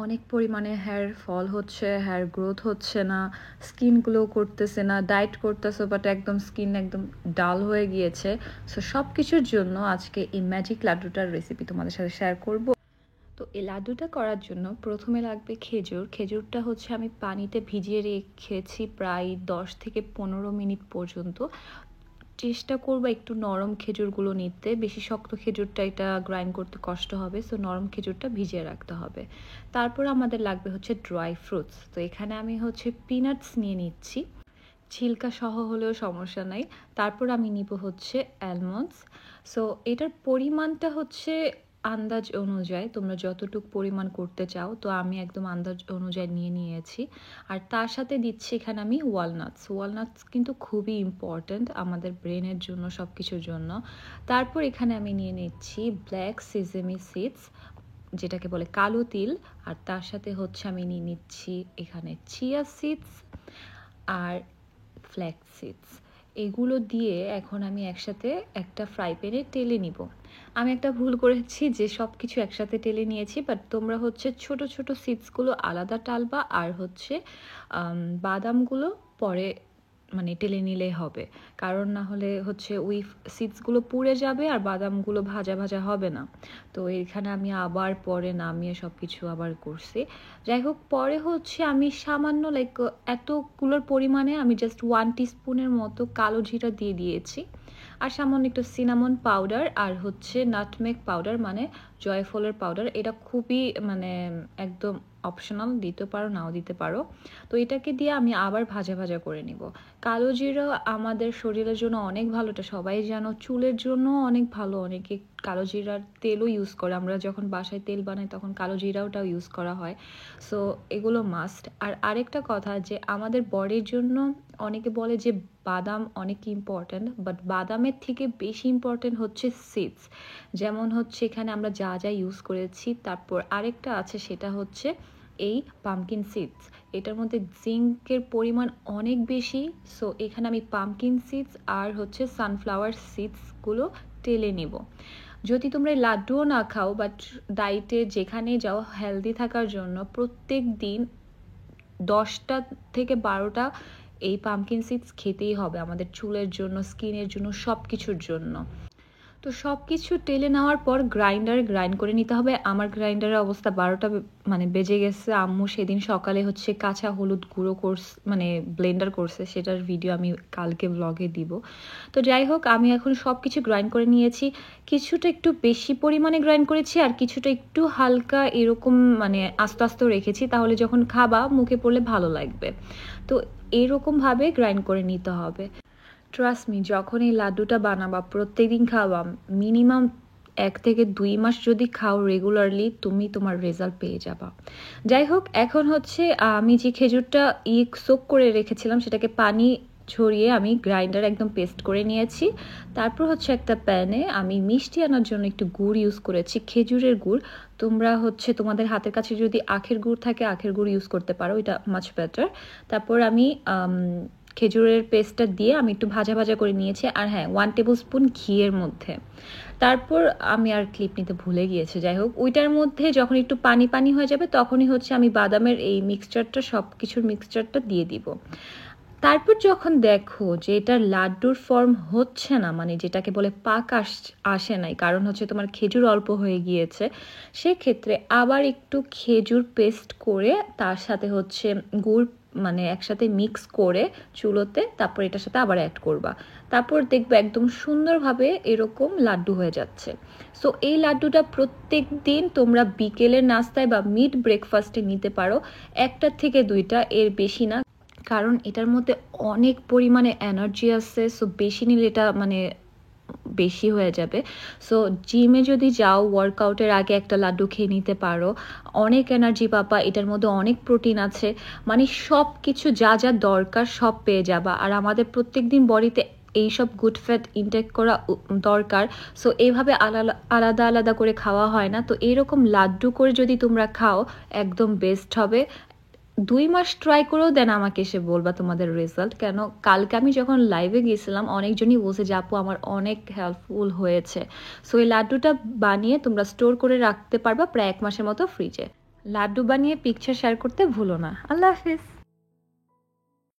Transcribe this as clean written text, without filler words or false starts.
অনেক পরিমাণে hair fall হচ্ছে, হেয়ার গ্রোথ হচ্ছে না, স্কিন গ্লো করতেছে না, ডায়েট করতেছো বাট একদম স্কিন একদম ডাল হয়ে গিয়েছে। সো সব কিছুর জন্য আজকে এই ম্যাজিক লাড্ডুটার রেসিপি তোমাদের সাথে শেয়ার করব। তো এই লাড্ডুটা করার জন্য প্রথমে লাগবে খেজুর। খেজুরটা হচ্ছে আমি পানিতে ভিজিয়ে রেখেছি প্রায় 10 থেকে 15 মিনিট পর্যন্ত। চেষ্টা করবো একটু নরম খেজুরগুলো নিতে, বেশি শক্ত খেজুরটা এটা গ্রাইন্ড করতে কষ্ট হবে, সো নরম খেজুরটা ভিজিয়ে রাখতে হবে। তারপর আমাদের লাগবে হচ্ছে ড্রাই ফ্রুটস। তো এখানে আমি হচ্ছে পিনাটস নিয়ে নিচ্ছি, ছিলকা সহ হলেও সমস্যা নাই। তারপর আমি নিব হচ্ছে অ্যালমন্ডস। সো এটার পরিমাণটা হচ্ছে আন্দাজ অনুযায়ী, তোমরা যতটুকু পরিমাণ করতে চাও, তো আমি একদম আন্দাজ অনুযায়ী নিয়ে নিয়েছি। আর তার সাথে দিচ্ছি এখানে আমি ওয়ালনাটস। ওয়ালনাটস কিন্তু খুবই ইম্পর্ট্যান্ট আমাদের ব্রেনের জন্য, সব কিছুর জন্য। তারপর এখানে আমি নিয়ে নিচ্ছি ব্ল্যাক সিজেমি সিডস, যেটাকে বলে কালো তিল। আর তার সাথে হচ্ছে আমি নিয়ে নিচ্ছি এখানে চিয়া সিডস আর ফ্ল্যাক্স সিডস। এগুলো দিয়ে এখন আমি একসাথে একটা ফ্রাই প্যানে টেলে নিব। আমি একটা ভুল করেছি যে সব কিছু একসাথে টেলে নিয়েছি, বাট তোমরা হচ্ছে ছোট ছোট সিডসগুলো আলাদা টালবা, আর হচ্ছে বাদামগুলো পরে মানে টেলে নিলেই হবে। কারণ না হলে হচ্ছে ওই সিডসগুলো পুড়ে যাবে আর বাদামগুলো ভাজা ভাজা হবে না। তো এখানে আমি আবার পরে নামিয়ে সব কিছু আবার করছি। যাই হোক, পরে হচ্ছে আমি সামান্য লাইক এতগুলোর পরিমাণে আমি জাস্ট 1 টিস্পুনের মতো কালো জিরা দিয়ে দিয়েছি, আর সামান্য একটু সিনামন পাউডার আর হচ্ছে নাটমেগ পাউডার, মানে জয়ফলের পাউডার। এটা খুবই মানে একদম অপশনাল, দিতে পারো নাও দিতে পারো। তো এটাকে দিয়ে আমি আবার ভাজা ভাজা করে নিব। কালো জিরা আমাদের শরীরের জন্য অনেক ভালো, এটা সবাই জানো। চুলের জন্য অনেক ভালো, অনেকে কালো জিরার তেলও ইউজ করে। আমরা যখন বাসায় তেল বানাই তখন কালো জিরাওটাও ইউজ করা হয়। সো এগুলো মাস্ট। আর আরেকটা কথা, যে আমাদের বডির জন্য অনেকে বলে যে বাদাম অনেক ইম্পর্ট্যান্ট, বাট বাদামের থেকে বেশি ইম্পর্ট্যান্ট হচ্ছে সিডস। যেমন হচ্ছে এখানে আমরা যা যা ইউজ করেছি, তারপর আরেকটা আছে সেটা হচ্ছে এই পামকিন সিডস। এটার মধ্যে জিঙ্কের পরিমাণ অনেক বেশি। সো এখানে আমি পামকিন সিডস আর হচ্ছে সানফ্লাওয়ার সিডসগুলো টেলে নিব। যদি তোমরা লাড্ডুও না খাও, বাট ডায়েটে যেখানে যাও হেলদি থাকার জন্য প্রত্যেক দিন 10টা থেকে 12টা এই পামকিন সিডস খেতেই হবে আমাদের চুলের জন্য, স্কিনের জন্য, সব কিছুর জন্য। তো সব কিছু টেলে নেওয়ার পর গ্রাইন্ড করে নিতে হবে। আমার গ্রাইন্ডারের অবস্থা 12টা মানে বেজে গেছে। আম্মু সেদিন সকালে হচ্ছে কাঁচা হলুদ গুঁড়ো মানে ব্লেন্ডার করছে, সেটার ভিডিও আমি কালকে ব্লগে দিব। তো যাই হোক, আমি এখন সব কিছু গ্রাইন্ড করে নিয়েছি। কিছুটা একটু বেশি পরিমাণে গ্রাইন্ড করেছি আর কিছুটা একটু হালকা এরকম মানে আস্তে আস্তেও রেখেছি, তাহলে যখন খাবা মুখে পড়লে ভালো লাগবে। তো এরকমভাবে গ্রাইন্ড করে নিতে হবে। ট্রাস্ট মি, যখন এই লাড্ডুটা বানাবা, প্রত্যেকদিন খাওয়া, মিনিমাম 1 থেকে 2 মাস যদি খাও রেগুলারলি, তুমি তোমার রেজাল্ট পেয়ে যাবা। যাই হোক, এখন হচ্ছে আমি যে খেজুরটা সোক করে রেখেছিলাম সেটাকে পানি ছড়িয়ে আমি গ্রাইন্ডার একদম পেস্ট করে নিয়েছি। তারপর হচ্ছে একটা প্যানে আমি মিষ্টি আনার জন্য একটু গুড় ইউজ করেছি, খেজুরের গুড়। তোমরা হচ্ছে তোমাদের হাতের কাছে যদি আখের গুড় থাকে আখের গুড় ইউজ করতে পারো, এটা মাচ বেটার। তারপর আমি খেজুরের পেস্টটা দিয়ে আমি একটু ভাজা ভাজা করে নিয়েছি, আর হ্যাঁ 1 টেবিল স্পুন ঘিয়ের মধ্যে। তারপর আমি আর ক্লিপ নিতে ভুলে গিয়েছি। যাই হোক, ওইটার মধ্যে যখন একটু পানি পানি হয়ে যাবে তখনই হচ্ছে আমি বাদামের এই মিক্সচারটা, সব কিছুর মিক্সচারটা দিয়ে দিব। তারপর যখন দেখো যে এটার লাড্ডুর ফর্ম হচ্ছে না, মানে যেটাকে বলে পাক আসে নাই, কারণ হচ্ছে তোমার খেজুর অল্প হয়ে গিয়েছে, সেক্ষেত্রে আবার একটু খেজুর পেস্ট করে তার সাথে হচ্ছে গুড় মানে একসাথে মিক্স করে চুলোতে, তারপর এটার সাথে আবার অ্যাড করবা। তারপর দেখবে একদম সুন্দরভাবে এরকম লাড্ডু হয়ে যাচ্ছে। সো এই লাড্ডুটা প্রত্যেক দিন তোমরা বিকেলের নাস্তায় বা মিড ব্রেকফাস্টে নিতে পারো, 1টা থেকে 2টা, এর বেশি না। কারণ এটার মধ্যে অনেক পরিমাণে এনার্জি আছে। সো বেশি নিলে এটা মানে বেশি হয়ে যাবে। সো জিমে যদি যাও, ওয়ার্কআউটের আগে একটা লাড্ডু খেয়ে নিতে পারো, অনেক এনার্জি পাবা। এটার মধ্যে অনেক প্রোটিন আছে, মানে সব কিছু যা যা দরকার সব পেয়ে যাবা। আর আমাদের প্রত্যেক দিন বডিতে এইসব গুড ফ্যাট ইনটেক করা দরকার। সো এইভাবে আলাদা আলাদা করে খাওয়া হয় না। তো এইরকম লাড্ডু করে যদি তোমরা খাও, একদম বেস্ট হবে। 2 মাস ট্রাই করেও দেন, আমাকে এসে বলবা তোমাদের রেজাল্ট। কেন, কালকে আমি যখন লাইভে গিয়েছিলাম অনেকজনই বলছে যে আপু আমার অনেক হেল্পফুল হয়েছে। সো এই লাড্ডুটা বানিয়ে তোমরা স্টোর করে রাখতে পারবা প্রায় 1 মাসের মতো ফ্রিজে। লাড্ডু বানিয়ে পিকচার শেয়ার করতে ভুলো না। আল্লাহ হাফিজ।